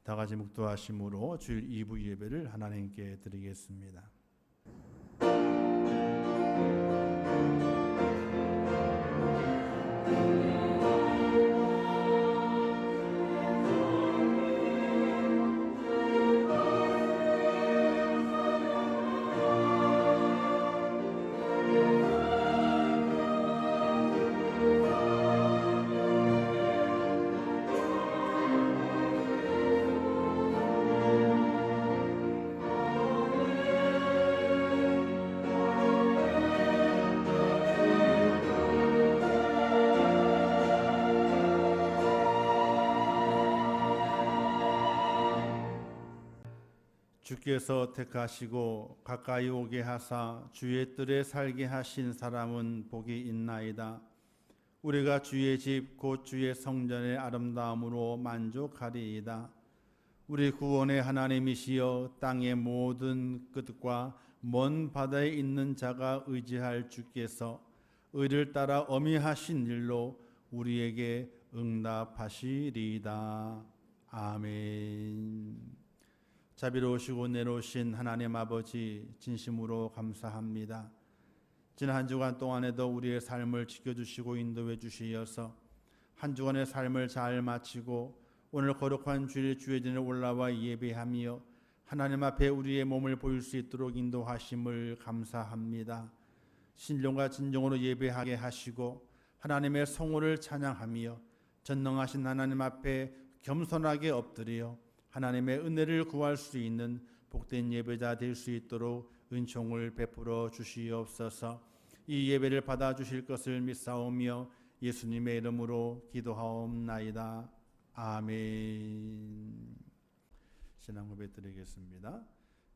다 같이 묵도하심으로 주일 2부 예배를 하나님께 드리겠습니다. 주께서 택하시고 가까이 오게 하사 주의 뜰에 살게 하신 사람은 복이 있나이다. 우리가 주의 집 곧 주의 성전의 아름다움으로 만족하리이다. 우리 구원의 하나님이시여 땅의 모든 끝과 먼 바다에 있는 자가 의지할 주께서 의를 따라 어미하신 일로 우리에게 응답하시리이다. 아멘. 자비로우시고 내놓으신 하나님 아버지 진심으로 감사합니다. 지난 한 주간 동안에도 우리의 삶을 지켜주시고 인도해 주시어서 한 주간의 삶을 잘 마치고 오늘 거룩한 주일 주의전에 올라와 예배하며 하나님 앞에 우리의 몸을 보일 수 있도록 인도하심을 감사합니다. 신령과 진정으로 예배하게 하시고 하나님의 성호를 찬양하며 전능하신 하나님 앞에 겸손하게 엎드려 하나님의 은혜를 구할 수 있는 복된 예배자 될 수 있도록 은총을 베풀어 주시옵소서. 이 예배를 받아 주실 것을 믿사오며 예수님의 이름으로 기도하옵나이다. 아멘. 신앙 고백 드리겠습니다.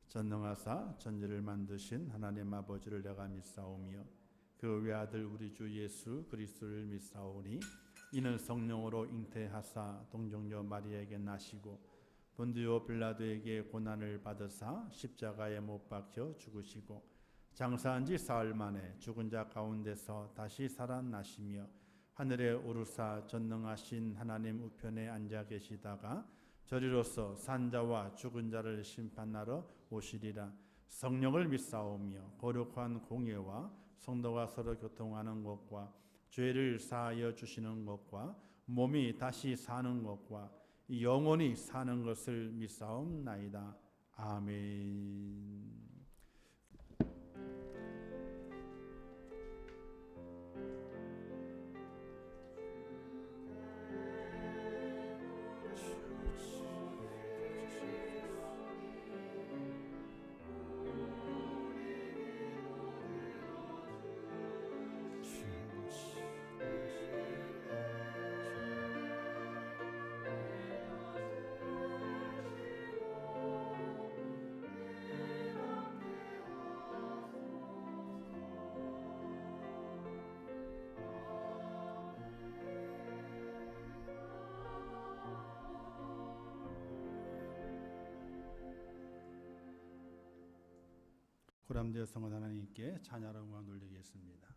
전능하사 천지를 만드신 하나님 아버지를 내가 믿사오며 그 외아들 우리 주 예수 그리스도를 믿사오니 이는 성령으로 잉태하사 동정녀 마리아에게 나시고 본디오 빌라도에게 고난을 받으사 십자가에 못 박혀 죽으시고 장사한 지 사흘 만에 죽은 자 가운데서 다시 살아나시며 하늘에 오르사 전능하신 하나님 우편에 앉아 계시다가 저리로서 산자와 죽은 자를 심판하러 오시리라. 성령을 믿사오며 거룩한 공예와 성도가 서로 교통하는 것과 죄를 사하여 주시는 것과 몸이 다시 사는 것과 영원히 사는 것을 믿사옵나이다. 아멘. 고람되어 성은 하나님께 찬양과 영광 돌리겠습니다.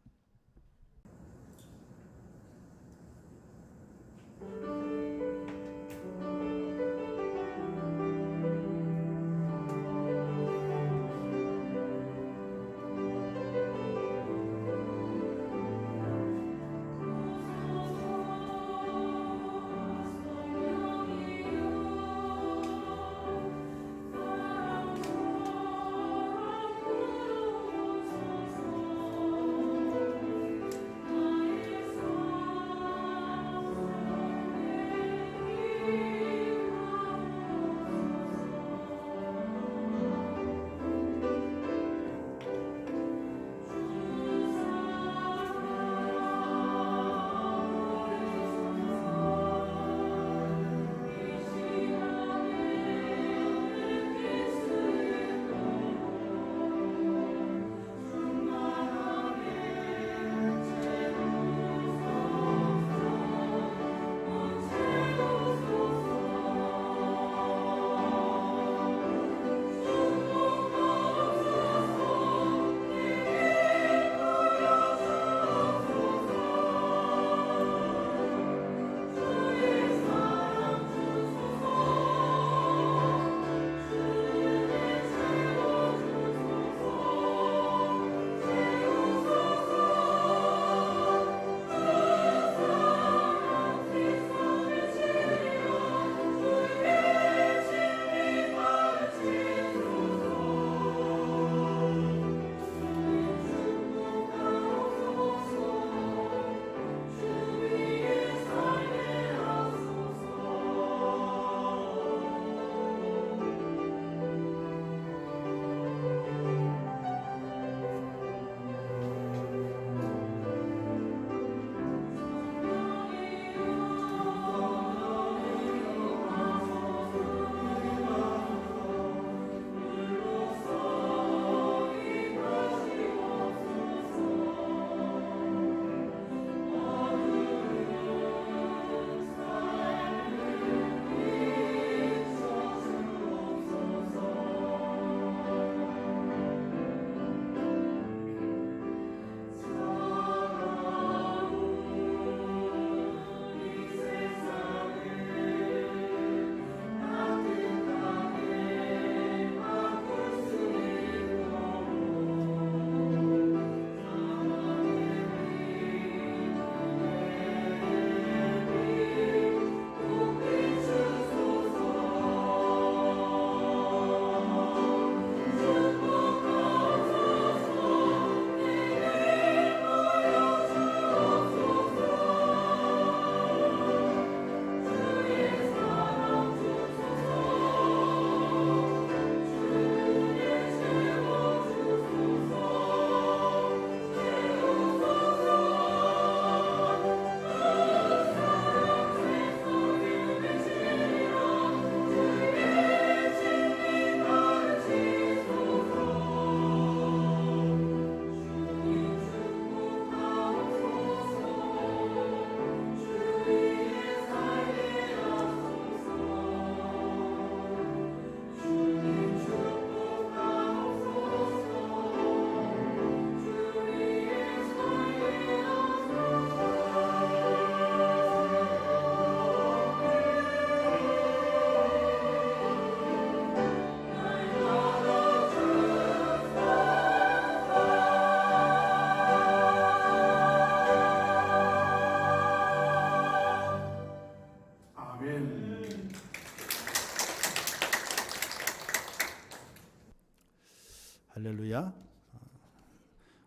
할렐루야.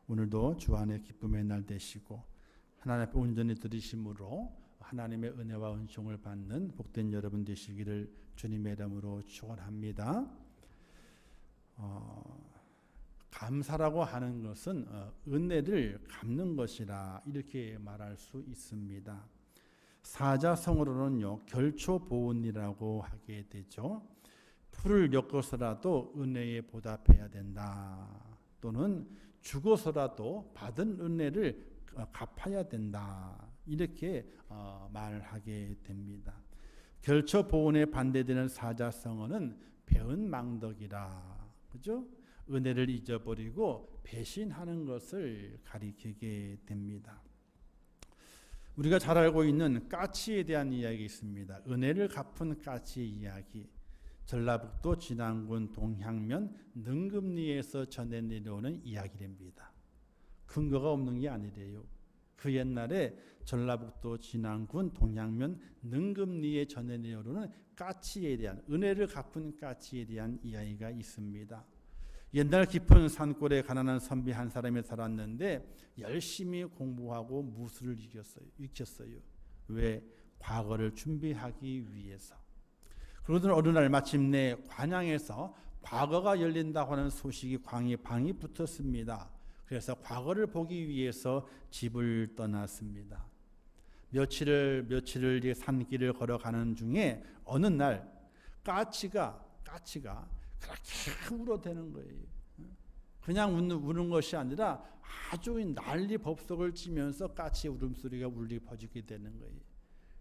오늘도 주 안에 기쁨의 날 되시고 하나님 앞에 온전히 들으심으로 하나님의 은혜와 은총을 받는 복된 여러분 되시기를 주님의 이름으로 축원합니다. 감사라고 하는 것은 은혜를 갚는 것이라 이렇게 말할 수 있습니다. 사자성어로는요 결초보은이라고 하게 되죠. 풀을 엮어서라도 은혜에 보답해야 된다. 또는 죽어서라도 받은 은혜를 갚아야 된다. 이렇게 말을 하게 됩니다. 결초보은에 반대되는 사자성어는 배은망덕이라. 그죠? 은혜를 잊어버리고 배신하는 것을 가리키게 됩니다. 우리가 잘 알고 있는 까치에 대한 이야기 있습니다. 은혜를 갚은 까치 이야기. 전라북도 진안군 동향면 능금리에서 전해 내려오는 이야기랍니다. 근거가 없는 게 아니래요. 그 옛날에 전라북도 진안군 동향면 능금리에 전해 내려오는 까치에 대한 은혜를 갚은 까치에 대한 이야기가 있습니다. 옛날 깊은 산골에 가난한 선비 한 사람이 살았는데 열심히 공부하고 무술을 익혔어요. 왜? 과거를 준비하기 위해서. 그러던 어느 날 마침내 관양에서 과거가 열린다고 하는 소식이 방이 붙었습니다. 그래서 과거를 보기 위해서 집을 떠났습니다. 며칠을 산길을 걸어가는 중에 어느 날 까치가 그렇게 울어대는 거예요. 그냥 우는 것이 아니라 아주 난리 법석을 치면서 까치의 울음소리가 울리 퍼지게 되는 거예요.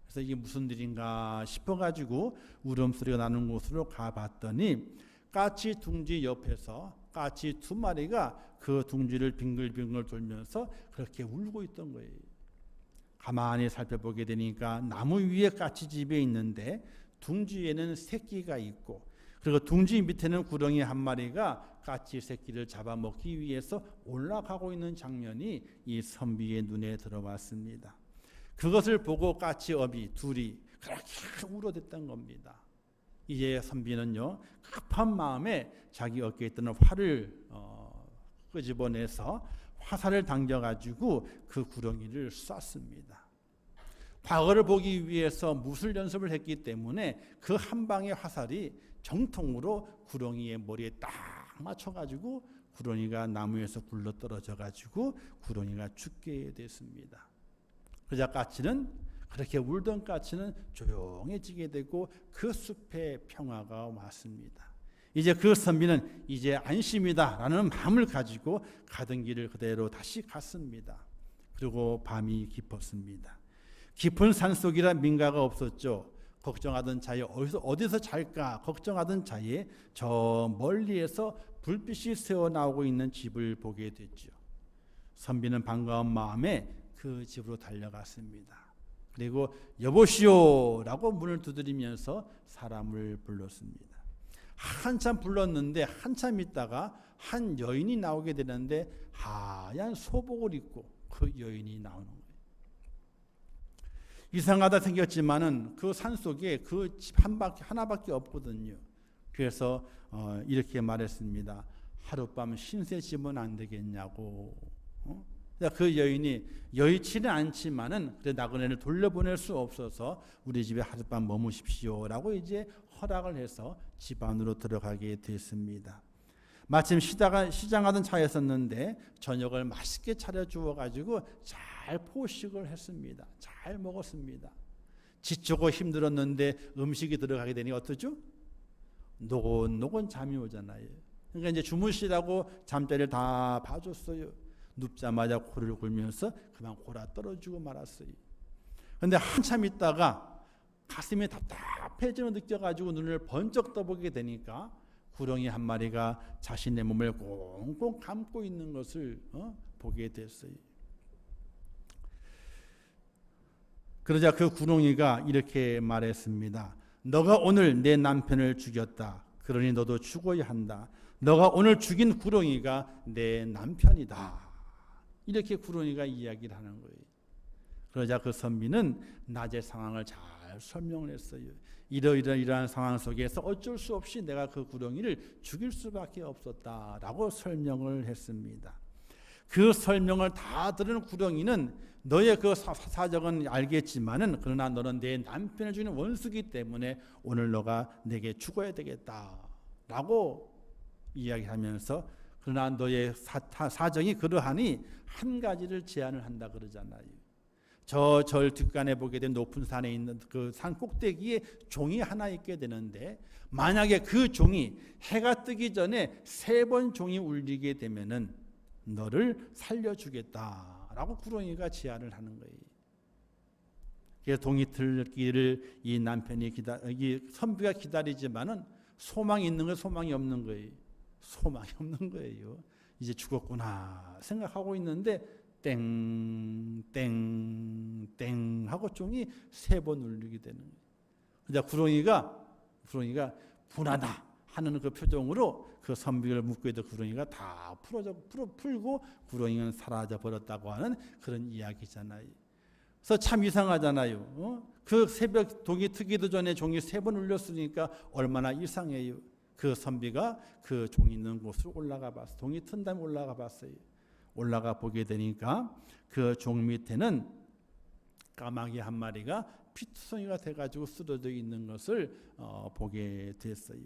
그래서 이게 무슨 일인가 싶어가지고 울음소리가 나는 곳으로 가봤더니 까치 둥지 옆에서 까치 두 마리가 그 둥지를 빙글빙글 돌면서 그렇게 울고 있던 거예요. 가만히 살펴보게 되니까 나무 위에 까치집에 있는데 둥지에는 새끼가 있고 그리고 둥지 밑에는 구렁이 한 마리가 까치 새끼를 잡아먹기 위해서 올라가고 있는 장면이 이 선비의 눈에 들어왔습니다. 그것을 보고 까치 어미 둘이 그렇게 울어댔던 겁니다. 이제 선비는요 급한 마음에 자기 어깨에 있던 활을 끄집어내서 화살을 당겨가지고 그 구렁이를 쐈습니다. 과거를 보기 위해서 무술 연습을 했기 때문에 그 한 방의 화살이 정통으로 구렁이의 머리에 딱 맞춰가지고 구렁이가 나무에서 굴러 떨어져가지고 구렁이가 죽게 됐습니다. 그러자 까치는 그렇게 울던 까치는 조용해지게 되고 그 숲에 평화가 왔습니다. 이제 그 선비는 이제 안심이다라는 마음을 가지고 가던 길을 그대로 다시 갔습니다. 그리고 밤이 깊었습니다. 깊은 산속이라 민가가 없었죠. 걱정하던 차에 어디서 잘까 걱정하던 차에 저 멀리에서 불빛이 새어나오고 있는 집을 보게 됐죠. 선비는 반가운 마음에 그 집으로 달려갔습니다. 그리고 여보시오라고 문을 두드리면서 사람을 불렀습니다. 한참 불렀는데 한참 있다가 한 여인이 나오게 되는데 하얀 소복을 입고 그 여인이 나오는 거예요. 이상하다 생겼지만은 그 산속에 그 집 하나밖에 없거든요. 그래서 이렇게 말했습니다. 하룻밤 신세 지면 안 되겠냐고. 그 여인이 여의치는 않지만은 그래 나그네를 돌려보낼 수 없어서 우리 집에 하룻밤 머무십시오라고 이제 허락을 해서 집 안으로 들어가게 됐습니다. 마침 시장하던 차에 섰는데 저녁을 맛있게 차려주어 가지고 잘 포식을 했습니다. 잘 먹었습니다. 지치고 힘들었는데 음식이 들어가게 되니 어떠죠? 노곤노곤 잠이 오잖아요. 그러니까 이제 주무시라고 잠자리를 다 봐줬어요. 눕자마자 코를 골면서 그만 골아 떨어지고 말았어요. 그런데 한참 있다가 가슴이 답답해지는 느껴가지고 눈을 번쩍 떠보게 되니까 구렁이 한 마리가 자신의 몸을 꽁꽁 감고 있는 것을 보게 됐어요. 그러자 그 구렁이가 이렇게 말했습니다. 너가 오늘 내 남편을 죽였다. 그러니 너도 죽어야 한다. 너가 오늘 죽인 구렁이가 내 남편이다. 이렇게 구렁이가 이야기를 하는 거예요. 그러자 그 선비는 낮의 상황을 잘 설명을 했어요. 이러이러한 상황 속에서 어쩔 수 없이 내가 그 구렁이를 죽일 수밖에 없었다라고 설명을 했습니다. 그 설명을 다 들은 구렁이는 너의 그 사정은 알겠지만은 그러나 너는 내 남편을 죽이는 원수기 때문에 오늘 너가 내게 죽어야 되겠다라고 이야기하면서 그러나 너의 사정이 그러하니 한 가지를 제안을 한다 그러잖아요. 저 절 뒷간에 보게 된 높은 산에 있는 그 산 꼭대기에 종이 하나 있게 되는데 만약에 그 종이 해가 뜨기 전에 3번 종이 울리게 되면은 너를 살려주겠다라고 구렁이가 제안을 하는 거예요. 그래서 동이 들기를 이 남편이 이 선비가 기다리지만은 소망이 있는 거 소망이 없는 거예요. 소망이 없는 거예요. 이제 죽었구나 생각하고 있는데 땡 하고 종이 3번 울리게 되는 거예요. 이제 구렁이가 분하다 하는 그 표정으로 그 선비를 묶고 있던 구렁이가 다 풀고 구렁이는 사라져 버렸다고 하는 그런 이야기잖아요. 그래서 참 이상하잖아요. 그 새벽 동이 트기도 전에 종이 3번 울렸으니까 얼마나 이상해요. 그 선비가 그 종이 있는 곳으로 올라가 봤어요. 동이 튼 다음에 올라가 봤어요. 올라가 보게 되니까 그 종 밑에는 까마귀 한 마리가 피투성이가 돼가지고 쓰러져 있는 것을 보게 됐어요.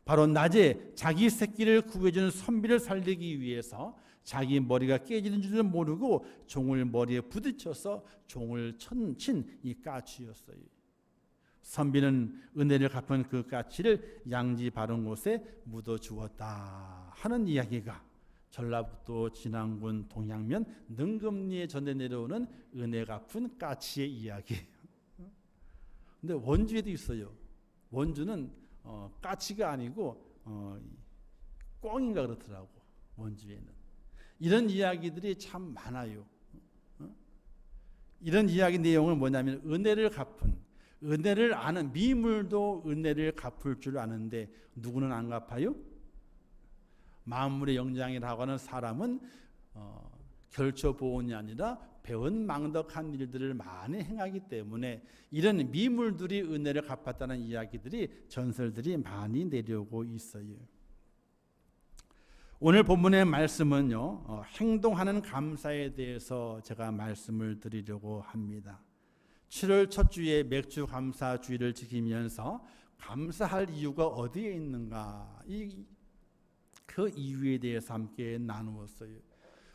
바로 낮에 자기 새끼를 구해주는 선비를 살리기 위해서 자기 머리가 깨지는 줄을 모르고 종을 머리에 부딪혀서 종을 친 이 까치였어요. 선비는 은혜를 갚은 그 까치를 양지 바른 곳에 묻어 주었다 하는 이야기가 전라북도 진안군 동양면 능금리에 전해 내려오는 은혜 갚은 까치의 이야기예요. 근데 원주에도 있어요. 원주는 까치가 아니고 꿩인가 그렇더라고. 원주에는 이런 이야기들이 참 많아요. 이런 이야기 내용은 뭐냐면 은혜를 갚은, 은혜를 아는, 미물도 은혜를 갚을 줄 아는데 누구는 안 갚아요? 만물의 영장이라고 하는 사람은 결초보온이 아니라 배은망덕한 일들을 많이 행하기 때문에 이런 미물들이 은혜를 갚았다는 이야기들이, 전설들이 많이 내려오고 있어요. 오늘 본문의 말씀은요, 행동하는 감사에 대해서 제가 말씀을 드리려고 합니다. 7월 첫 주에 맥주 감사 주일을 지키면서 감사할 이유가 어디에 있는가, 그 이유에 대해서 함께 나누었어요.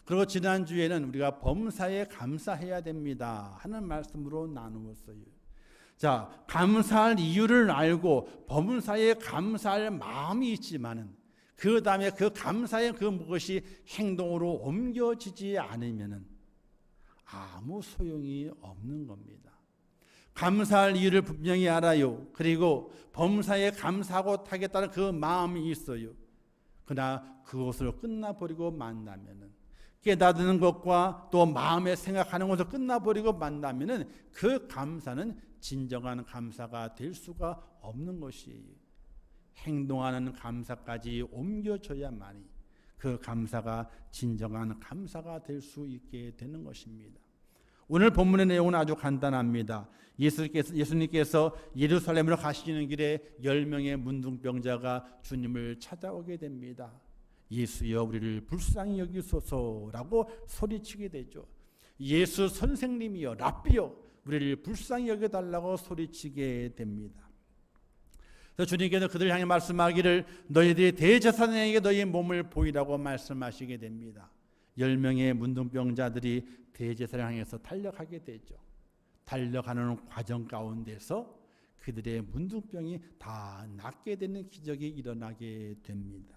그리고 지난주에는 우리가 범사에 감사해야 됩니다 하는 말씀으로 나누었어요. 자, 감사할 이유를 알고 범사에 감사할 마음이 있지만은 그 다음에 그 감사의 그 무엇이 행동으로 옮겨지지 않으면은 아무 소용이 없는 겁니다. 감사할 이유를 분명히 알아요. 그리고 범사에 감사하고 타겠다는 그 마음이 있어요. 그러나 그것으로 끝나버리고 만나면은, 깨닫는 것과 또 마음에 생각하는 것으로 끝나버리고 만나면은 그 감사는 진정한 감사가 될 수가 없는 것이에요. 행동하는 감사까지 옮겨져야만이 그 감사가 진정한 감사가 될 수 있게 되는 것입니다. 오늘 본문의 내용은 아주 간단합니다. 예수님께서 예루살렘으로 가시는 길에 10명의 문둥병자가 주님을 찾아오게 됩니다. 예수여 우리를 불쌍히 여기소서라고 소리치게 되죠. 예수 선생님이여, 랍비여 우리를 불쌍히 여겨달라고 소리치게 됩니다. 그래서 주님께서 그들을 향해 말씀하기를 너희들이 대제사장에게 너희의 몸을 보이라고 말씀하시게 됩니다. 10명의 문둥병자들이 대제사장을 향해서 달려가게 되죠. 달려가는 과정 가운데서 그들의 문둥병이 다 낫게 되는 기적이 일어나게 됩니다.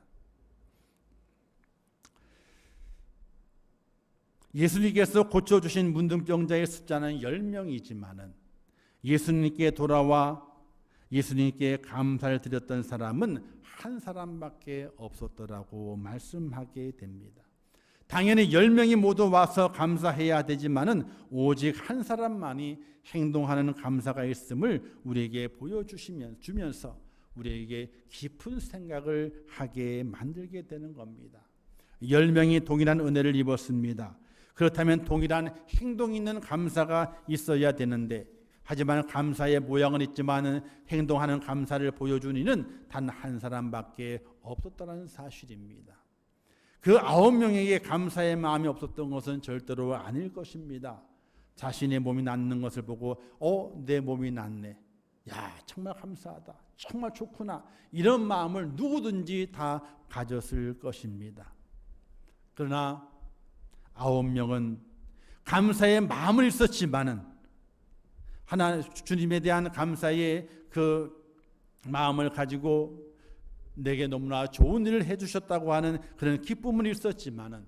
예수님께서 고쳐주신 문둥병자의 숫자는 10명이지만은 예수님께 돌아와 예수님께 감사를 드렸던 사람은 한 사람밖에 없었더라고 말씀하게 됩니다. 당연히 10명이 모두 와서 감사해야 되지만은 오직 한 사람만이 행동하는 감사가 있음을 우리에게 보여주면서 우리에게 깊은 생각을 하게 만들게 되는 겁니다. 10명이 동일한 은혜를 입었습니다. 그렇다면 동일한 행동 있는 감사가 있어야 되는데 하지만 감사의 모양은 있지만 행동하는 감사를 보여준 이는 단 한 사람밖에 없었다는 사실입니다. 그 9명에게 감사의 마음이 없었던 것은 절대로 아닐 것입니다. 자신의 몸이 낫는 것을 보고 내 몸이 낫네. 야, 정말 감사하다. 정말 좋구나. 이런 마음을 누구든지 다 가졌을 것입니다. 그러나 9명은 감사의 마음은 있었지만은 주님에 대한 감사의 그 마음을 가지고 내게 너무나 좋은 일을 해주셨다고 하는 그런 기쁨은 있었지만은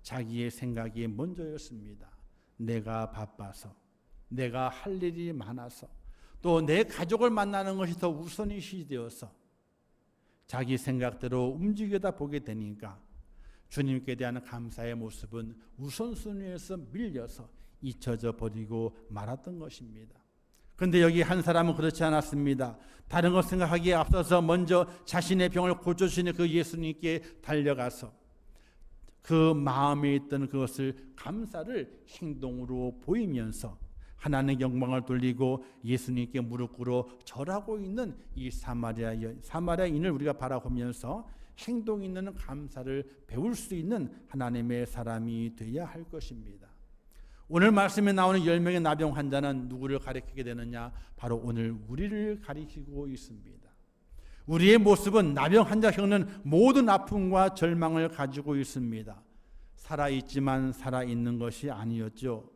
자기의 생각이 먼저였습니다. 내가 바빠서, 내가 할 일이 많아서, 또 내 가족을 만나는 것이 더 우선이 되어서 자기 생각대로 움직여다 보게 되니까 주님께 대한 감사의 모습은 우선순위에서 밀려서 잊혀져 버리고 말았던 것입니다. 그런데 여기 한 사람은 그렇지 않았습니다. 다른 것 생각하기에 앞서서 먼저 자신의 병을 고쳐주시는 그 예수님께 달려가서 그 마음에 있던 그것을 감사를 행동으로 보이면서 하나님의 영광을 돌리고 예수님께 무릎 꿇어 절하고 있는 이 사마리아인을 우리가 바라보면서 행동 있는 감사를 배울 수 있는 하나님의 사람이 되어야 할 것입니다. 오늘 말씀에 나오는 10명의 나병 환자는 누구를 가리키게 되느냐? 바로 오늘 우리를 가리키고 있습니다. 우리의 모습은 나병 환자 겪는 모든 아픔과 절망을 가지고 있습니다. 살아있지만 살아있는 것이 아니었죠.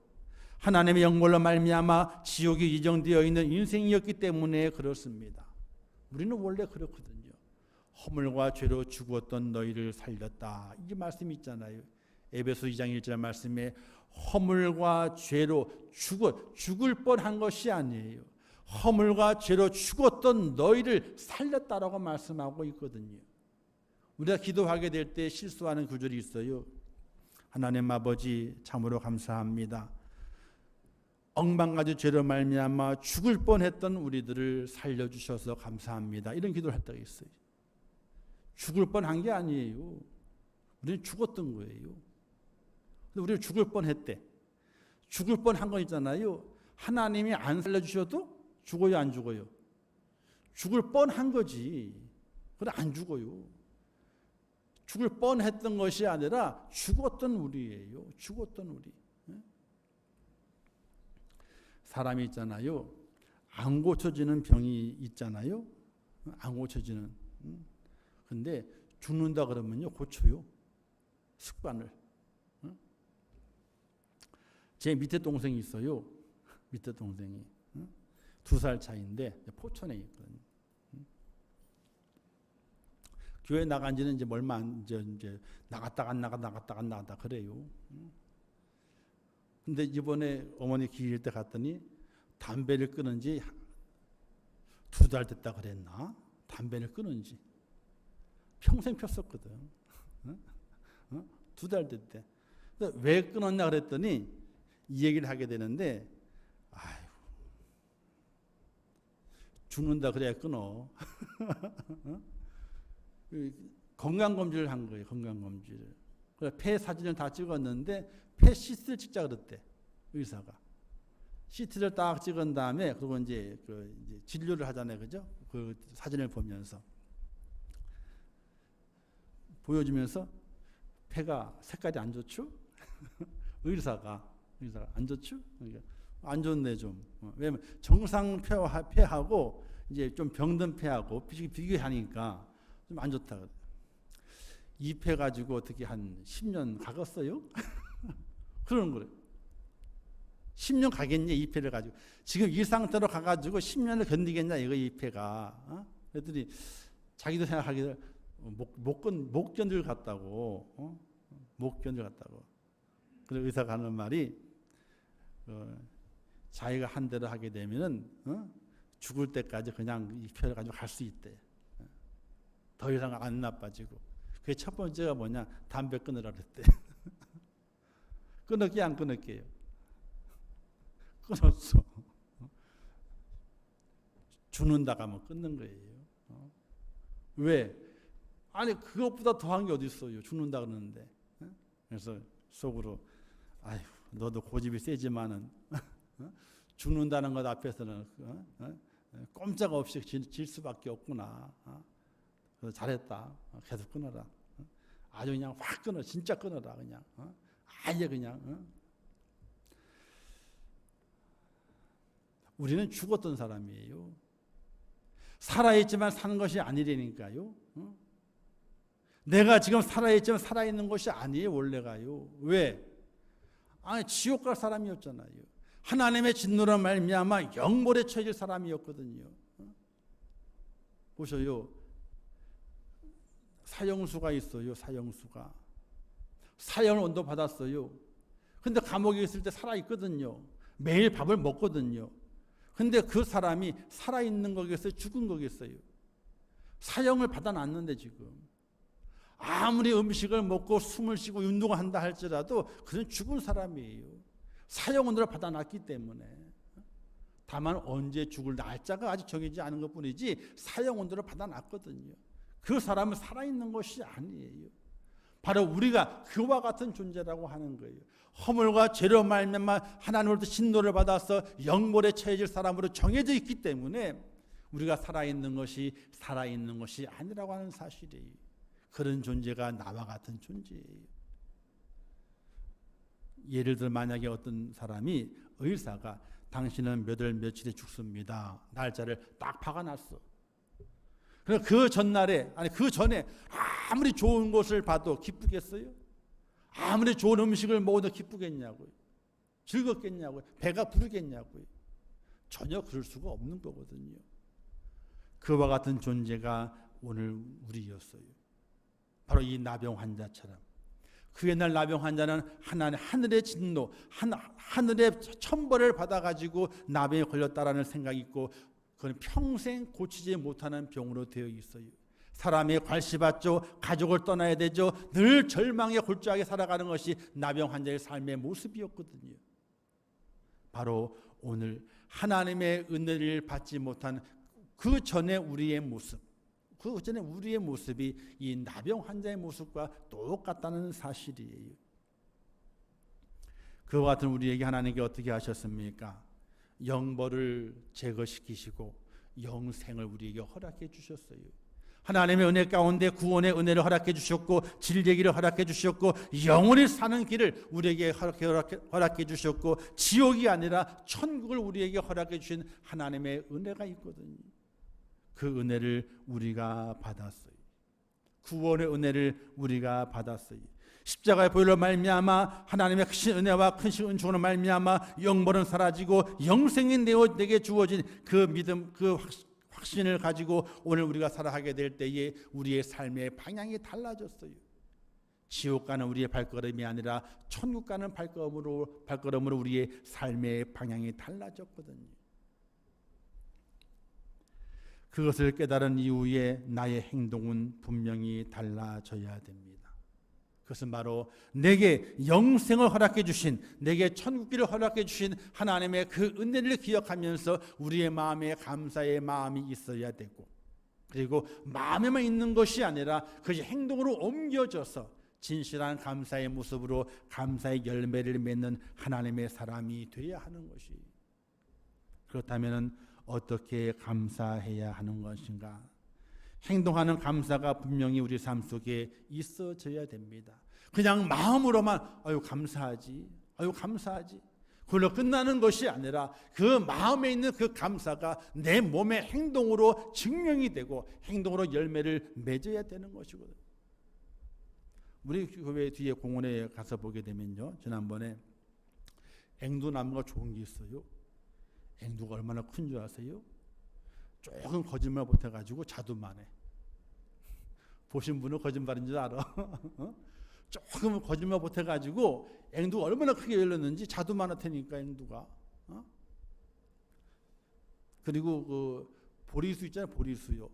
하나님의 영벌로 말미암아 지옥이 예정되어 있는 인생이었기 때문에 그렇습니다. 우리는 원래 그렇거든요. 허물과 죄로 죽었던 너희를 살렸다. 이 말씀이 있잖아요. 에베소 2장 1절 말씀에 허물과 죄로 죽을 뻔한 것이 아니에요. 허물과 죄로 죽었던 너희를 살렸다라고 말씀하고 있거든요. 우리가 기도하게 될 때 실수하는 구절이 있어요. 하나님 아버지 참으로 감사합니다. 억만가지 죄로 말미암아 죽을 뻔했던 우리들을 살려주셔서 감사합니다. 이런 기도를 할 때가 있어요. 죽을 뻔한 게 아니에요. 우리는 죽었던 거예요. 근데 우리가 죽을 뻔했대. 죽을 뻔한 건 있잖아요. 하나님이 안 살려주셔도 죽어요, 안 죽어요? 죽을 뻔한 거지. 그래 안 죽어요. 죽을 뻔했던 것이 아니라 죽었던 우리예요. 죽었던 우리. 사람이 있잖아요. 안 고쳐지는 병이 있잖아요. 안 고쳐지는. 근데 죽는다 그러면요 고쳐요. 습관을. 제 밑에 동생이 있어요. 밑에 동생이 2살 차이인데 포천에 있거든요. 교회 나간 지는 이제 얼마 안 이제 나갔다 그래요. 근데 이번에 어머니 기일 때 갔더니 담배를 끊은 지 2달 됐다 그랬나? 담배를 끊은 지 평생 폈었거든. 2달 됐대. 왜 끊었냐 그랬더니 이 얘기를 하게 되는데, 아이고, 죽는다 그래야 끊어. 건강검진을 한 거예요. 건강검진을. 그래서 폐 사진을 다 찍었는데 폐 CT를 찍자 그랬대. 의사가. CT를 딱 찍은 다음에 그리고 이제 진료를 하잖아요. 그죠? 그 사진을 보면서 보여주면서 폐가 색깔이 안 좋죠? 의사가 안 좋죠? 그러니까 안 좋네 좀. 왜냐면 정상 폐하고 이제 좀 병든 폐하고 비교하니까 좀 안 좋다. 이 폐 가지고 어떻게 한 10년 가겠어요? 그러는 거래요. 10년 가겠냐 이 폐를 가지고. 지금 이 상태로 가가지고 10년을 견디겠냐 이거 이 폐가. 그랬더니 자기도 생각하기를 못 견딜 같다고. 못 견딜 같다고. 그래서 의사가 하는 말이 자기가 한 대로 하게 되면은 죽을 때까지 그냥 이 폐를 가지고 갈 수 있대. 더 이상 안 나빠지고. 그게 첫 번째가 뭐냐? 담배 끊으라 그랬대. 끊을게 안 끊을게요? 끊었어. 죽는다가 하면 끊는 거예요. 왜? 아니 그것보다 더한 게 어디 있어요? 죽는다 그러는데. 그래서 속으로 아휴 너도 고집이 세지만은 죽는다는 것 앞에서는 꼼짝 없이 질 수밖에 없구나. 그래서 잘했다. 계속 끊어라. 아주 그냥 확 끊어. 진짜 끊어라. 그냥. 아예 그냥. 우리는 죽었던 사람이에요. 살아있지만 사는 것이 아니라니까요. 내가 지금 살아있지만 살아있는 것이 아니에요. 원래가요. 왜? 지옥 갈 사람이었잖아요. 하나님의 진노로 말미암아 영벌에 처해질 사람이었거든요. 보셔요. 사형수가 있어요. 사형수가. 사형을 언도 받았어요. 근데 감옥에 있을 때 살아있거든요. 매일 밥을 먹거든요. 근데 그 사람이 살아있는 거겠어요? 죽은 거겠어요? 사형을 받아놨는데 지금 아무리 음식을 먹고 숨을 쉬고 운동을 한다 할지라도 그는 죽은 사람이에요. 사형을 받아놨기 때문에. 다만 언제 죽을 날짜가 아직 정해지지 않은 것뿐이지 사형을 받아놨거든요. 그 사람은 살아있는 것이 아니에요. 바로 우리가 그와 같은 존재라고 하는 거예요. 허물과 죄로 말미암아 하나님으로부터 진노를 받아서 영벌에 처해질 사람으로 정해져 있기 때문에 우리가 살아있는 것이 아니라고 하는 사실이에요. 그런 존재가 나와 같은 존재예요. 예를 들어 만약에 어떤 사람이 의사가 당신은 몇 월 며칠에 죽습니다. 날짜를 딱 박아놨어. 그래서 그 전날에 그 전에 아무리 좋은 것을 봐도 기쁘겠어요? 아무리 좋은 음식을 먹어도 기쁘겠냐고요? 즐겁겠냐고요? 배가 부르겠냐고요? 전혀 그럴 수가 없는 거거든요. 그와 같은 존재가 오늘 우리였어요. 바로 이 나병 환자처럼. 그 옛날 나병 환자는 하늘의 진노, 하늘의 천벌을 받아가지고 나병에 걸렸다라는 생각이 있고 그건 평생 고치지 못하는 병으로 되어 있어요. 사람이 괄시받죠. 가족을 떠나야 되죠. 늘 절망에 골조하게 살아가는 것이 나병 환자의 삶의 모습이었거든요. 바로 오늘 하나님의 은혜를 받지 못한 그 전에 우리의 모습, 그 전에 우리의 모습이 이 나병 환자의 모습과 똑같다는 사실이에요. 그와 같은 우리에게 하나님께 어떻게 하셨습니까? 영벌을 제거시키시고 영생을 우리에게 허락해 주셨어요. 하나님의 은혜 가운데 구원의 은혜를 허락해 주셨고 진리의 허락해 주셨고 영원히 사는 길을 우리에게 허락해 주셨고 지옥이 아니라 천국을 우리에게 허락해 주신 하나님의 은혜가 있거든요. 그 은혜를 우리가 받았어요. 구원의 은혜를 우리가 받았어요. 십자가의 보혈로 말미암아 하나님의 크신 은혜와 크신 은총으로 말미암아 영벌은 사라지고 영생이 내게 주어진 그 믿음, 그 확신을 가지고 오늘 우리가 살아가게 될 때에 우리의 삶의 방향이 달라졌어요. 지옥 가는 우리의 발걸음이 아니라 천국 가는 발걸음으로 우리의 삶의 방향이 달라졌거든요. 그것을 깨달은 이후에 나의 행동은 분명히 달라져야 됩니다. 그것은 바로 내게 영생을 허락해 주신, 내게 천국길을 허락해 주신 하나님의 그 은혜를 기억하면서 우리의 마음에 감사의 마음이 있어야 되고, 그리고 마음에만 있는 것이 아니라 그것이 행동으로 옮겨져서 진실한 감사의 모습으로 감사의 열매를 맺는 하나님의 사람이 되어야 하는 것이. 그렇다면 어떻게 감사해야 하는 것인가? 행동하는 감사가 분명히 우리 삶 속에 있어져야 됩니다. 그냥 마음으로만 아유 감사하지, 아유 감사하지, 그걸로 끝나는 것이 아니라 그 마음에 있는 그 감사가 내 몸의 행동으로 증명이 되고 행동으로 열매를 맺어야 되는 것이거든요. 우리 교회 뒤에 공원에 가서 보게 되면요, 지난번에 앵두나무가 좋은 게 있어요. 앵두가 얼마나 큰 줄 아세요? 조금 거짓말 못해가지고 자두만 해. 보신 분은 거짓말인 줄 알아. 조금 거짓말 못해가지고 앵두가 얼마나 크게 열렸는지 자두만 할 테니까 앵두가. 그리고 그 보리수 있잖아요. 보리수요.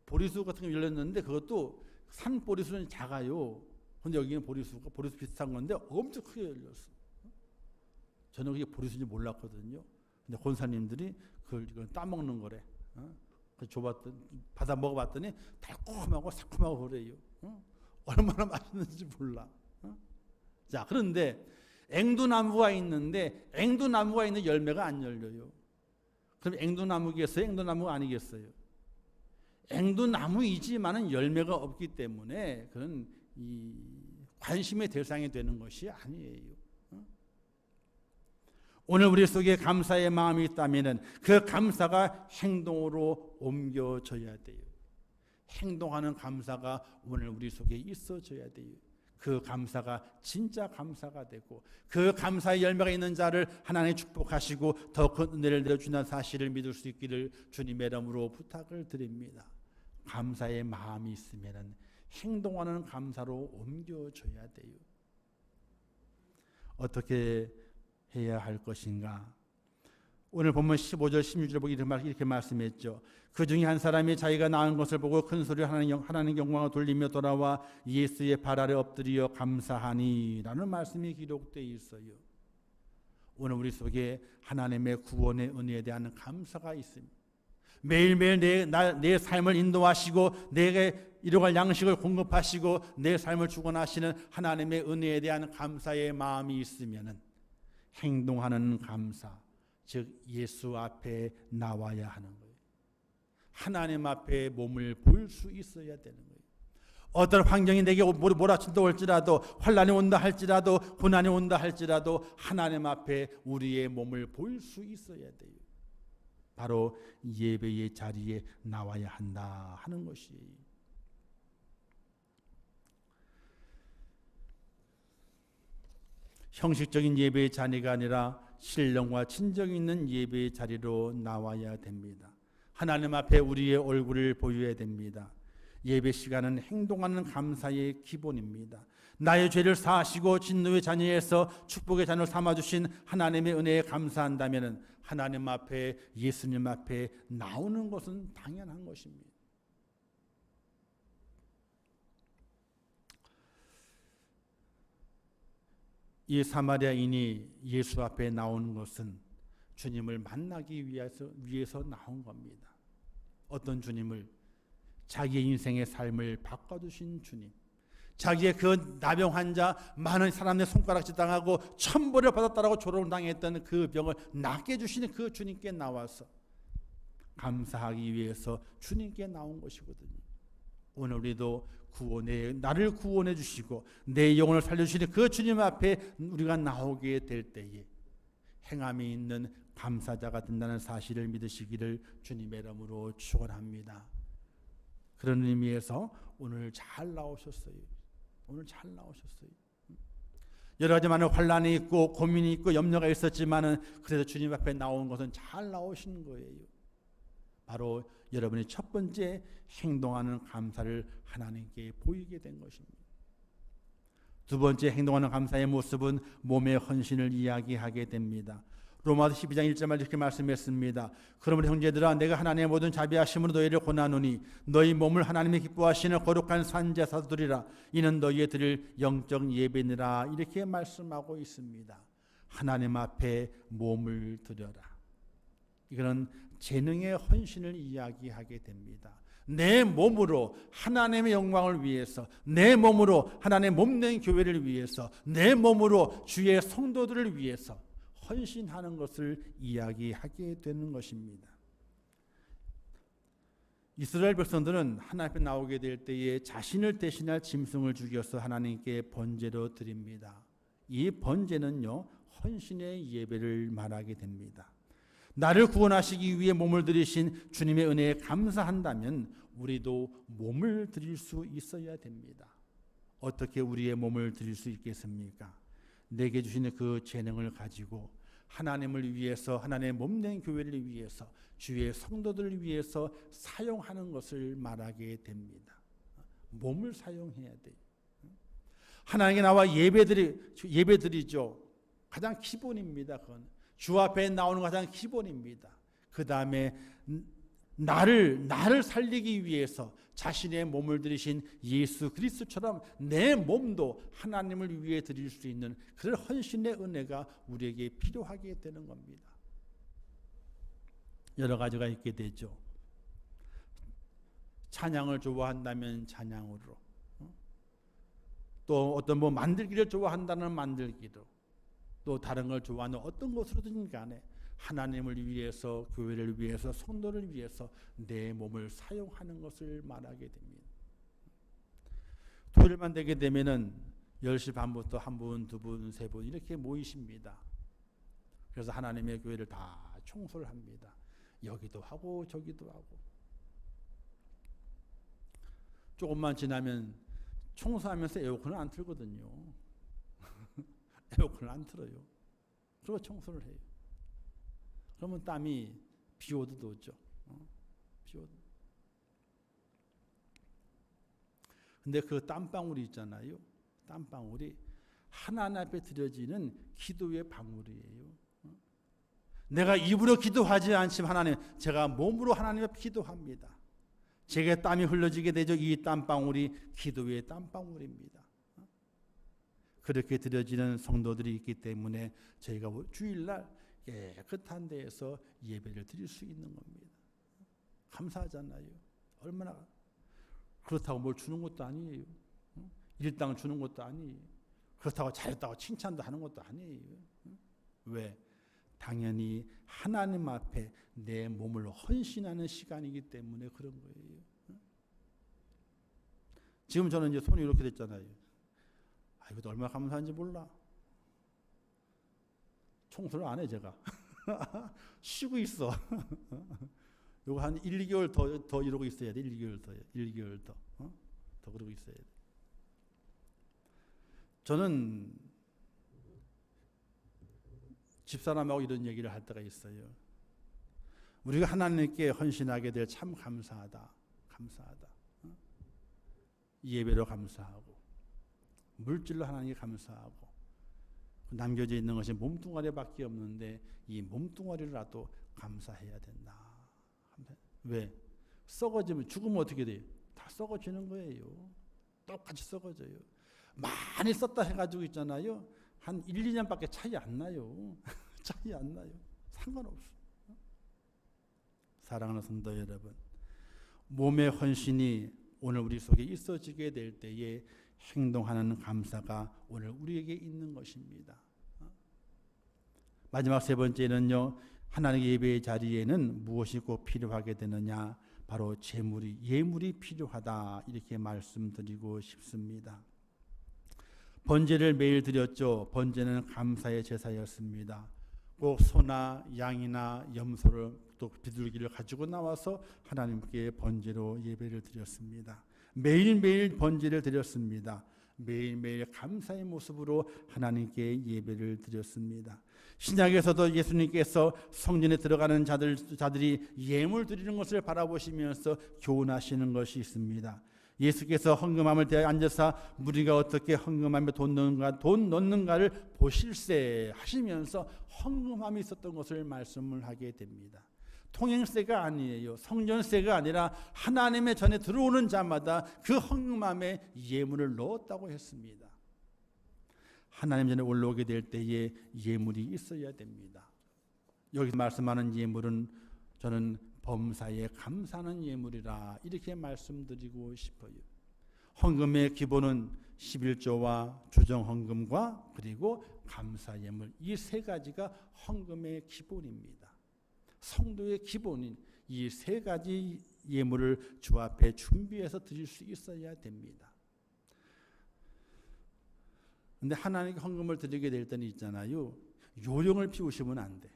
보리수 같은 게 열렸는데 그것도 산 보리수는 작아요. 근데 여기는 보리수 비슷한 건데 엄청 크게 열렸어. 저는 그게 보리수인지 몰랐거든요. 근데 권사님들이 그걸 따먹는 거래. 받아 먹어봤더니 달콤하고 새콤하고 그래요. 얼마나 맛있는지 몰라. 자, 그런데 앵두나무가 있는데 앵두나무가 있는 열매가 안 열려요. 그럼 앵두나무겠어요? 앵두나무가 아니겠어요? 앵두나무이지만은 열매가 없기 때문에 그런 관심의 대상이 되는 것이 아니에요. 오늘 우리 속에 감사의 마음이 있다면은 그 감사가 행동으로 옮겨져야 돼요. 행동하는 감사가 오늘 우리 속에 있어져야 돼요. 그 감사가 진짜 감사가 되고 그 감사의 열매가 있는 자를 하나님이 축복하시고 더 큰 은혜를 내려주는 사실을 믿을 수 있기를 주님의 이름으로 부탁을 드립니다. 감사의 마음이 있으면 행동하는 감사로 옮겨져야 돼요. 어떻게 해야 할 것인가? 오늘 본문 15절 16절 보고 이렇게 말씀했죠. 그 중에 한 사람이 자기가 낳은 것을 보고 큰 소리로 하나님 영광을 돌리며 돌아와 예수의 발 아래 엎드려 감사하니 라는 말씀이 기록되어 있어요. 오늘 우리 속에 하나님의 구원의 은혜에 대한 감사가 있습니다. 매일매일 내 삶을 인도하시고 내게 일용할 양식을 공급하시고 내 삶을 주관하시는 하나님의 은혜에 대한 감사의 마음이 있으면 행동하는 감사, 즉 예수 앞에 나와야 하는 거예요. 하나님 앞에 몸을 보일 수 있어야 되는 거예요. 어떤 환경이 내게 몰아친다 할지라도, 환난이 온다 할지라도, 고난이 온다 할지라도 하나님 앞에 우리의 몸을 보일 수 있어야 돼요. 바로 예배의 자리에 나와야 한다 하는 것이에요. 형식적인 예배의 자리가 아니라 신령과 친정이 있는 예배의 자리로 나와야 됩니다. 하나님 앞에 우리의 얼굴을 보여야 됩니다. 예배 시간은 행동하는 감사의 기본입니다. 나의 죄를 사하시고 진노의 자녀에서 축복의 자녀를 삼아주신 하나님의 은혜에 감사한다면 하나님 앞에, 예수님 앞에 나오는 것은 당연한 것입니다. 이 사마리아인이 예수 앞에 나오는 것은 주님을 만나기 위해서 나온 겁니다. 어떤 주님을? 자기의 인생의 삶을 바꿔주신 주님. 자기의 그 나병 환자, 많은 사람의 손가락질 당하고 천벌을 받았다라고 조롱을 당했던 그 병을 낫게 해주시는 그 주님께 나와서 감사하기 위해서 주님께 나온 것이거든요. 오늘 우리도 나를 구원해 주시고 내 영혼을 살려주시는 그 주님 앞에 우리가 나오게 될 때에 행함이 있는 감사자가 된다는 사실을 믿으시기를 주님의 이름으로 축원합니다. 그런 의미에서 오늘 잘 나오셨어요. 오늘 잘 나오셨어요. 여러 가지 많은 환난이 있고 고민이 있고 염려가 있었지만은 그래도 주님 앞에 나온 것은 잘 나오신 거예요. 바로 여러분이 첫 번째 행동하는 감사를 하나님께 보이게 된 것입니다. 두 번째 행동하는 감사의 모습은 몸의 헌신을 이야기하게 됩니다. 로마서 12장 1절 이렇게 말씀했습니다. 그러므로 형제들아 내가 하나님의 모든 자비하심으로 너희를 권하노니 너희 몸을 하나님이 기뻐하시는 거룩한 산제사로 드리라. 이는 너희의 드릴 영적 예배니라. 이렇게 말씀하고 있습니다. 하나님 앞에 몸을 드려라. 이거는 재능의 헌신을 이야기하게 됩니다. 내 몸으로 하나님의 영광을 위해서, 내 몸으로 하나님의 몸된 교회를 위해서, 내 몸으로 주의 성도들을 위해서 헌신하는 것을 이야기하게 되는 것입니다. 이스라엘 백성들은 하나님 앞에 나오게 될 때에 자신을 대신할 짐승을 죽여서 하나님께 번제로 드립니다. 이 번제는요, 헌신의 예배를 말하게 됩니다. 나를 구원하시기 위해 몸을 들이신 주님의 은혜에 감사한다면 우리도 몸을 드릴 수 있어야 됩니다. 어떻게 우리의 몸을 드릴 수 있겠습니까? 내게 주시는 그 재능을 가지고 하나님을 위해서, 하나님의 몸된 교회를 위해서, 주의 성도들을 위해서 사용하는 것을 말하게 됩니다. 몸을 사용해야 돼요. 하나님께 나와 예배드리죠. 가장 기본입니다. 그건 주 앞에 나오는 가장 기본입니다. 그 다음에 나를 살리기 위해서 자신의 몸을 들이신 예수 그리스도처럼 내 몸도 하나님을 위해 드릴 수 있는 그런 헌신의 은혜가 우리에게 필요하게 되는 겁니다. 여러 가지가 있게 되죠. 찬양을 좋아한다면 찬양으로, 또 어떤 만들기를 좋아한다는 만들기로, 또 다른 걸 좋아하는 어떤 것으로든 간에 하나님을 위해서, 교회를 위해서, 성도를 위해서 내 몸을 사용하는 것을 말하게 됩니다. 토요일만 되게 되면은 10시 반부터 한 분, 두 분, 세 분 이렇게 모이십니다. 그래서 하나님의 교회를 다 청소를 합니다. 여기도 하고 저기도 하고. 조금만 지나면 청소하면서 에어컨을 안 틀거든요. 에어컨을 안 틀어요. 그리고 청소를 해요. 그러면 땀이 비 오듯 오죠. 비 오듯. 근데 그 땀방울이 있잖아요. 땀방울이 하나님 앞에 드려지는 기도의 방울이에요. 내가 입으로 기도하지 않지만 하나님, 제가 몸으로 하나님 앞에 기도합니다. 제게 땀이 흘러지게 되죠. 이 땀방울이 기도의 땀방울입니다. 그렇게 드려지는 성도들이 있기 때문에 저희가 주일날 깨끗한 데에서 예배를 드릴 수 있는 겁니다. 감사하잖아요. 얼마나. 그렇다고 뭘 주는 것도 아니에요. 일당 주는 것도 아니에요. 그렇다고 잘했다고 칭찬도 하는 것도 아니에요. 왜? 당연히 하나님 앞에 내 몸을 헌신하는 시간이기 때문에 그런 거예요. 지금 저는 이제 손이 이렇게 됐잖아요. 이것도 얼마나 감사한지 몰라. 청소를 안 해, 제가. 쉬고 있어. 요거 한 1, 2개월 더 이러고 있어야 돼. 1, 2개월 더. 더 그러고 있어야 돼. 저는 집사람하고 이런 얘기를 할 때가 있어요. 우리가 하나님께 헌신하게 될 참 감사하다. 감사하다. 예배로 감사하고 물질로 하나님께 감사하고 남겨져 있는 것이 몸뚱아리밖에 없는데 이 몸뚱아리라도 감사해야 된다. 왜? 썩어지면 죽으면 어떻게 돼요? 다 썩어지는 거예요. 똑같이 썩어져요. 많이 썼다 해가지고 있잖아요. 한 1, 2년밖에 차이 안 나요. 차이 안 나요. 상관없어. 사랑하는 성도 여러분, 몸의 헌신이 오늘 우리 속에 있어지게 될 때에 행동하는 감사가 오늘 우리에게 있는 것입니다. 마지막 세 번째는요, 하나님의 예배의 자리에는 무엇이 꼭 필요하게 되느냐? 바로 제물이, 예물이 필요하다. 이렇게 말씀드리고 싶습니다. 번제를 매일 드렸죠. 번제는 감사의 제사였습니다. 꼭 소나 양이나 염소를 또 비둘기를 가지고 나와서 하나님께 번제로 예배를 드렸습니다. 매일매일 번제를 드렸습니다. 매일매일 감사의 모습으로 하나님께 예배를 드렸습니다. 신약에서도 예수님께서 성전에 들어가는 자들이 예물 드리는 것을 바라보시면서 교훈하시는 것이 있습니다. 예수께서 헌금함을 대하여 앉아서 무리가 어떻게 헌금함에 돈 넣는가를 보실세 하시면서 헌금함이 있었던 것을 말씀을 하게 됩니다. 통행세가 아니에요. 성전세가 아니라 하나님의 전에 들어오는 자마다 그 헌금함에 예물을 넣었다고 했습니다. 하나님 전에 올라오게 될 때에 예물이 있어야 됩니다. 여기서 말씀하는 예물은 저는 범사에 감사하는 예물이라 이렇게 말씀드리고 싶어요. 헌금의 기본은 11조와 주정헌금과 그리고 감사예물, 이 세 가지가 헌금의 기본입니다. 성도의 기본인 이 세 가지 예물을 주 앞에 준비해서 드릴 수 있어야 됩니다. 근데 하나님께 헌금을 드리게 될 때는 있잖아요. 요령을 피우시면 안 돼.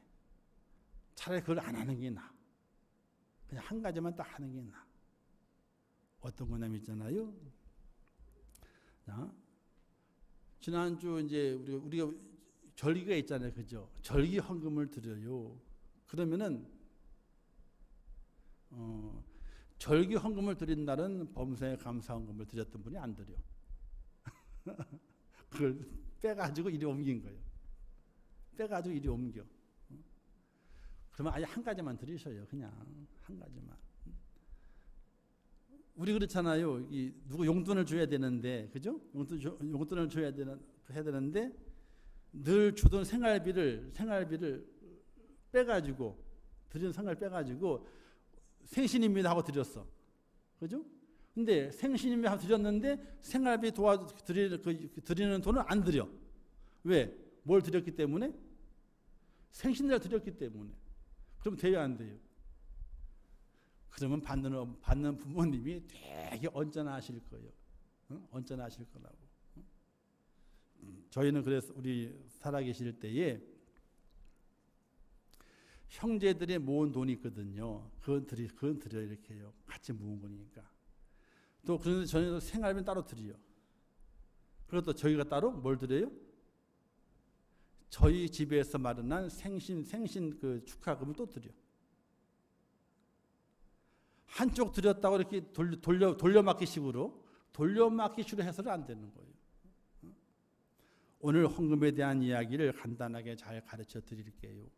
차라리 그걸 안 하는 게 나아. 그냥 한 가지만 딱 하는 게 나아. 어떤 거냐면 있잖아요. 자, 지난주 이제 우리가 절기가 있잖아요. 그죠? 절기 헌금을 드려요. 그러면은 절기 헌금을 드린 날은 범사에 감사 헌금을 드렸던 분이 안 드려. 그걸 빼가지고 이리 옮긴 거예요. 빼가지고 이리 옮겨. 그러면 아예 한 가지만 드리셔요. 그냥 한 가지만. 우리 그렇잖아요. 누구 용돈을 줘야 되는데, 그죠? 용돈을 줘야 되는데 늘 주던 생활비를 빼가지고 드린 생활 빼가지고 생신입니다 하고 드렸어. 그죠? 근데 생신입니다 하고 드렸는데 생활비 드리는 돈을 안 드려. 왜? 뭘 드렸기 때문에? 생신을 드렸기 때문에. 그럼 돼요, 안 돼요? 그러면 받는 부모님이 되게 언짢아하실 거예요. 언짢아하실 거라고. 저희는 그래서 우리 살아계실 때에 형제들이 모은 돈이 있거든요. 그건 드려 이렇게 해요. 같이 모은 거니까. 또 그런데 저희도 생활비는 따로 드려요. 그리고 또 저희가 따로 뭘 드려요? 저희 집에서 마련한 생신 그 축하금을 또 드려. 한쪽 드렸다고 이렇게 돌려막기식으로 해서는 안 되는 거예요. 오늘 헌금에 대한 이야기를 간단하게 잘 가르쳐 드릴게요.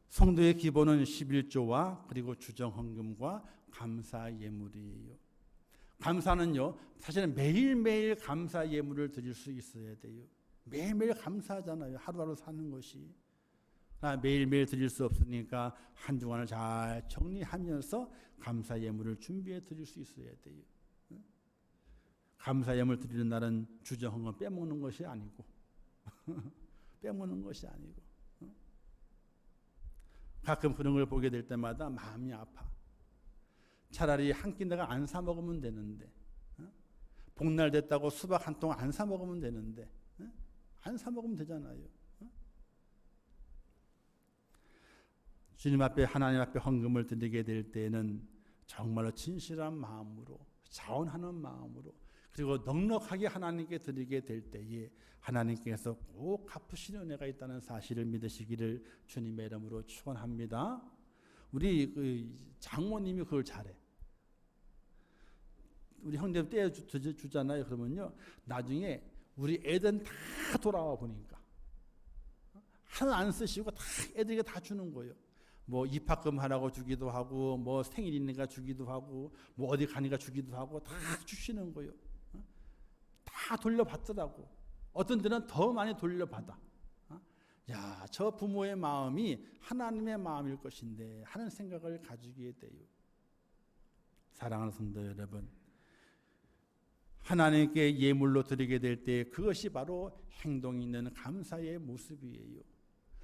성도의 기본은 11조와 그리고 주정 헌금과 감사 예물이에요. 감사는요, 사실은 매일매일 감사 예물을 드릴 수 있어야 돼요. 매일매일 감사하잖아요. 하루하루 사는 것이. 매일매일 드릴 수 없으니까 한 주간을 잘 정리하면서 감사 예물을 준비해 드릴 수 있어야 돼요. 감사 예물 드리는 날은 주정 헌금 빼먹는 것이 아니고 빼먹는 것이 아니고 가끔 그런 걸 보게 될 때마다 마음이 아파. 차라리 한 끼 내가 안 사 먹으면 되는데, 복날 됐다고 수박 한 통 안 사 먹으면 되는데, 안 사 먹으면 되잖아요. 주님 앞에, 하나님 앞에 헌금을 드리게 될 때에는 정말로 진실한 마음으로, 자원하는 마음으로, 그리고 넉넉하게 하나님께 드리게 될 때에 하나님께서 꼭 갚으시는 은혜가 있다는 사실을 믿으시기를 주님의 이름으로 축원합니다. 우리 그 장모님이 그걸 잘해. 우리 형제들 떼어 주잖아요. 그러면요, 나중에 우리 애들은 다 돌아와 보니까 하나 안 쓰시고 다 애들에게 다 주는 거예요. 뭐 입학금 하라고 주기도 하고, 뭐 생일이니까 주기도 하고, 뭐 어디 가니까 주기도 하고, 다 주시는 거예요. 다 돌려받더라고. 어떤 데는 더 많이 돌려받아. 야, 저 부모의 마음이 하나님의 마음일 것인데 하는 생각을 가지게 돼요. 사랑하는 성도 여러분, 하나님께 예물로 드리게 될 때 그것이 바로 행동이 있는 감사의 모습이에요.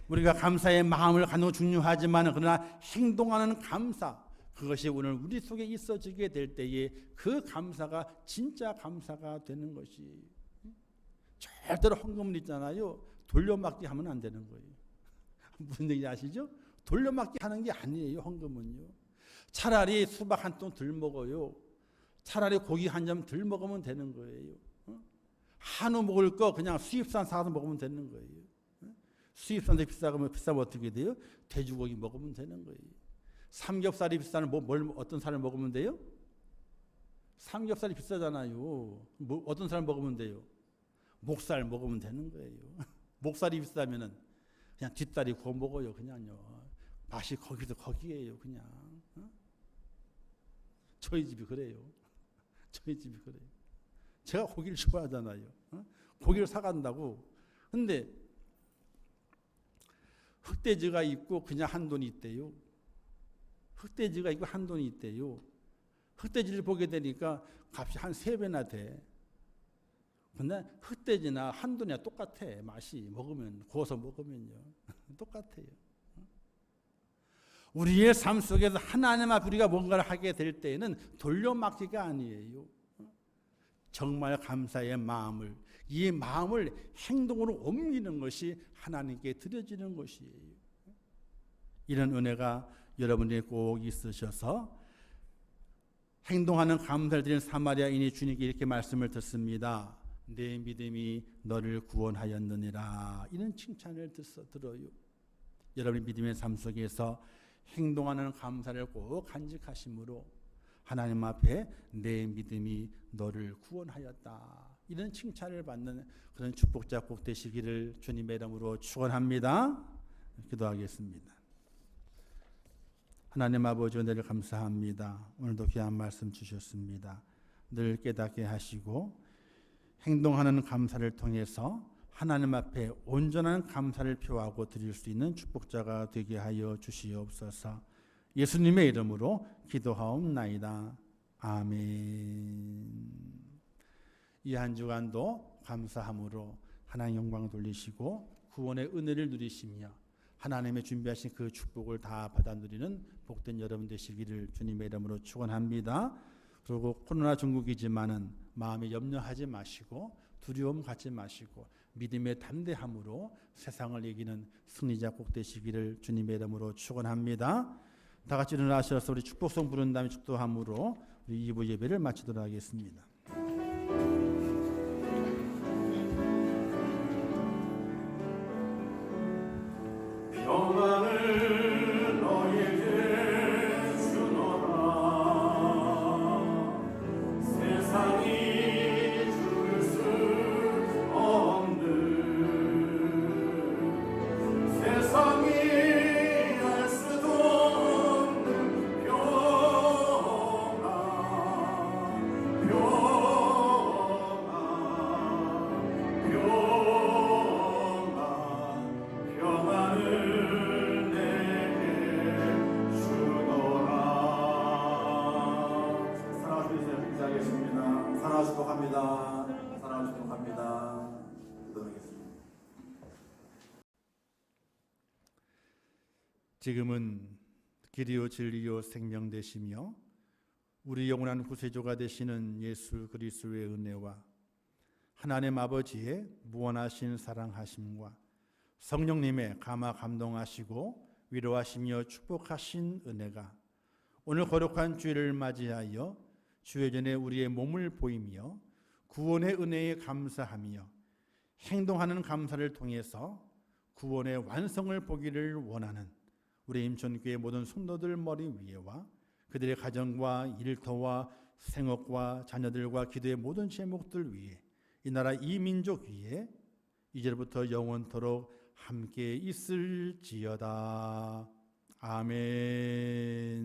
우리가 감사의 마음을 갖는 건 중요하지만 그러나 행동하는 감사, 그것이 오늘 우리 속에 있어지게 될 때에 그 감사가 진짜 감사가 되는 것이, 절대로 헌금은 있잖아요, 돌려막기 하면 안 되는 거예요. 무슨 얘기인지 아시죠? 돌려막기 하는 게 아니에요. 헌금은요, 차라리 수박 한 통 덜 먹어요. 차라리 고기 한 점 덜 먹으면 되는 거예요. 한우 먹을 거 그냥 수입산 사서 먹으면 되는 거예요. 수입산도 비싸면 어떻게 돼요? 돼지고기 먹으면 되는 거예요. 삼겹살이 비싸면 어떤 살을 먹으면 돼요? 삼겹살이 비싸잖아요. 어떤 살 먹으면 돼요? 목살 먹으면 되는 거예요. 목살이 비싸면은 그냥 뒷다리 구워 먹어요. 그냥요. 맛이 거기에요. 그냥. 저희 집이 그래요. 저희 집이 그래요. 제가 고기를 좋아하잖아요. 고기를 사간다고. 근데 흑돼지가 있고 그냥 한돈이 있대요. 흑돼지가 있고 한돈이 있대요. 흑돼지를 보게 되니까 값이 한 3배나 돼. 근데 흑돼지나 한돈이나 똑같아. 맛이 먹으면, 구워서 먹으면요. 똑같아요. 우리의 삶 속에서 하나님 앞에 우리가 뭔가를 하게 될 때에는 돌려막기가 아니에요. 정말 감사의 마음을, 이 마음을 행동으로 옮기는 것이 하나님께 드려지는 것이에요. 이런 은혜가 여러분에게 꼭 있으셔서 행동하는 감사를 드리는 사마리아인이 주님께 이렇게 말씀을 듣습니다. 내 믿음이 너를 구원하였느니라. 이런 칭찬을 들어요. 여러분의 믿음의 삶 속에서 행동하는 감사를 꼭 간직하심으로 하나님 앞에 내 믿음이 너를 구원하였다, 이런 칭찬을 받는 그런 축복자 꼭 되시기를 주님의 이름으로 축원합니다. 기도하겠습니다. 하나님 아버지, 은혜를 감사합니다. 오늘도 귀한 말씀 주셨습니다. 늘 깨닫게 하시고 행동하는 감사를 통해서 하나님 앞에 온전한 감사를 표하고 드릴 수 있는 축복자가 되게 하여 주시옵소서. 예수님의 이름으로 기도하옵나이다. 아멘. 이 한 주간도 감사함으로 하나님 영광 돌리시고 구원의 은혜를 누리시며 하나님의 준비하신 그 축복을 다 받아 누리는 복된 여러분 되시기를 주님의 이름으로 축원합니다. 그리고 코로나 중국이지만은 마음에 염려하지 마시고 두려움 갖지 마시고 믿음의 담대함으로 세상을 이기는 승리자 꼭 되시기를 주님의 이름으로 축원합니다. 다 같이 일어나셔서 우리 축복성 부른 다음에 축도함으로 우리 2부 예배를 마치도록 하겠습니다. 평안을 너에게 주노라. 세상이 줄 수 없는 세상이 알 수도 없는 평안 평안을 내게 주노라. 살아주세요. 인사하겠습니다. 살아주도합니다. 살아주도합니다. 기도하겠습니다. 지금은 길이요 진리요 생명 되시며 우리 영원한 구세주가 되시는 예수 그리스도의 은혜와 하나님 아버지의 무한하신 사랑하심과 성령님의 감화 감동하시고 위로하시며 축복하신 은혜가 오늘 거룩한 주일을 맞이하여 주의 전에 우리의 몸을 보이며 구원의 은혜에 감사하며 행동하는 감사를 통해서 구원의 완성을 보기를 원하는 우리 임천교회 모든 성도들 머리 위에와 그들의 가정과 일터와 생업과 자녀들과 기도의 모든 제목들 위에 이 나라 이 민족 위에 이제부터 영원토록 함께 있을지어다. 아멘.